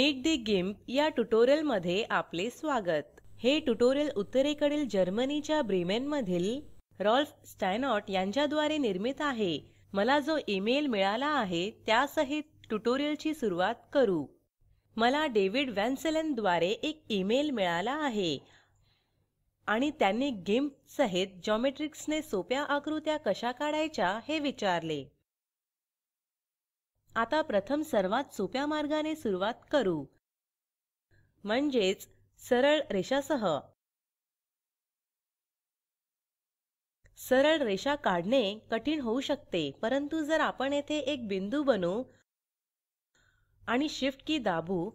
Meet the गिम्प या ट्युटोरियलमध्ये आपले स्वागत. हे ट्युटोरियल उत्तरेकडील जर्मनीच्या ब्रेमेनमधील रॉल्फ स्टायनॉट यांच्याद्वारे निर्मित आहे. मला जो ईमेल मिळाला आहे त्यासहित ट्युटोरियलची सुरुवात करू. मला डेव्हिड वॅन्सेलन द्वारे एक ईमेल मिळाला आहे आणि त्यांनी गिम्प सहित जॉमेट्रिक्सने सोप्या आकृत्या कशा काढायच्या हे विचारले. आता प्रथम सर्वात सोप्या मार्गाने सुरुवात करू, म्हणजेच सरळ रेषासह. सरळ रेषा काढणे कठीण होऊ शकते, परंतु जर आपण येथे एक बिंदू बनवू आणि शिफ्ट की दाबू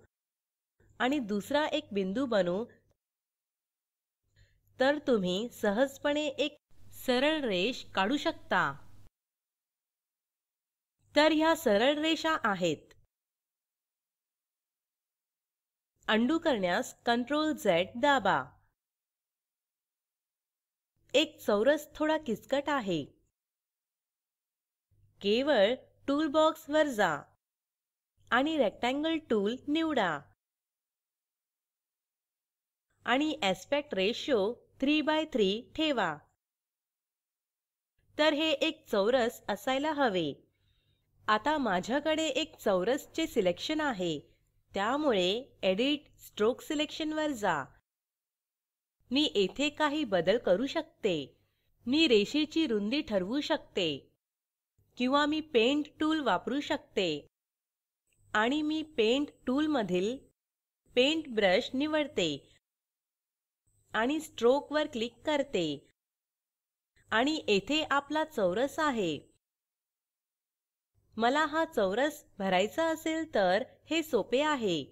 आणि दुसरा एक बिंदू बनवू तर तुम्ही सहजपणे एक सरळ रेष काढू शकता. तर ह्या सरळ रेषा आहेत. अंडू करण्यास Ctrl+Z दाबा. एक चौरस थोडा किचकट आहे. केवळ टूल बॉक्स वर जा आणि रेक्टेंगल टूल निवडा आणि एस्पेक्ट रेशो 3:3 ठेवा. तर हे एक चौरस असायला हवे. आता माझ्याकडे एक चौरसचे सिलेक्शन आहे, त्यामुळे एडिट स्ट्रोक सिलेक्शन वर जा. मी येथे काही बदल करू शकते. मी रेषेची रुंदी ठरवू शकते किंवा मी पेंट टूल वापरू शकते आणि मी पेंट टूल मधील पेंट ब्रश निवडते आणि स्ट्रोक वर क्लिक करते आणि येथे आपला चौरस आहे. मला हा चौरस भरायचा असेल तर हे सोपे आहे.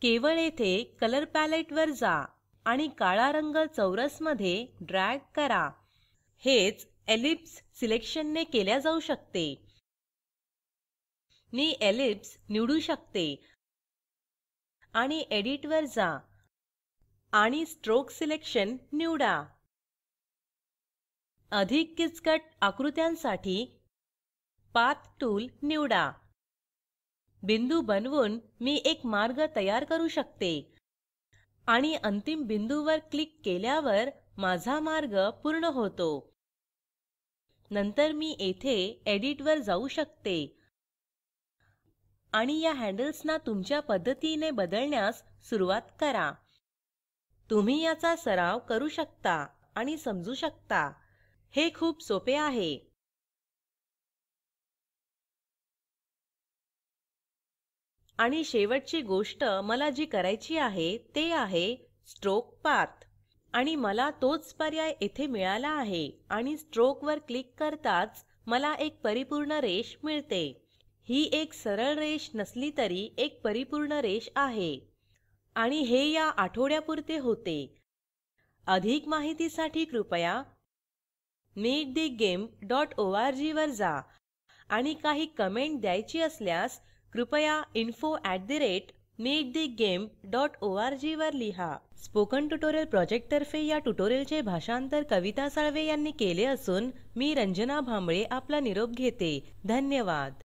केवळ येथे कलर पॅलेट वर जा आणि काळा रंग चौरस मध्ये ड्रॅग करा. हेच एलिप्स सिलेक्शनने केल्या जाऊ शकते. मी एलिप्स निवडू शकते आणि एडिट वर जा आणि स्ट्रोक सिलेक्शन निवडा. अधिक किचकट आकृत्यांसाठी पाथ टूल निवडा. बिंदू बनवून मी एक मार्ग तयार करू शकते आणि अंतिम बिंदूवर क्लिक केल्यावर माझा मार्ग पूर्ण होतो. नंतर मी येथे एडिट वर जाऊ शकते आणि या हँडल्सना तुमच्या पद्धतीने बदलण्यास सुरुवात करा. तुम्ही याचा सराव करू शकता आणि समजू शकता. हे खूप सोपे आहे. आणि शेवटची गोष्ट मला जी करायची आहे ते आहे स्ट्रोक पाथ. आणि मला तोच पर्याय येथे मिळाला आहे आणि स्ट्रोक वर क्लिक करताच मला एक परिपूर्ण रेष मिळते. ही एक सरळ रेष नसली तरी एक परिपूर्ण रेष आहे. आणि हे या आठवड्यापुरते होते. अधिक माहितीसाठी कृपया meetthegimp.org वर जा आणि काही कमेंट द्यायची असल्यास कृपया info@meetthegimp.org वर लिहा. स्पोकन ट्युटोरियल प्रोजेक्ट तर्फे या ट्युटोरियलचे भाषांतर कविता साळवे यांनी केले असून मी रंजना भांबळे आपला निरोप घेते. धन्यवाद.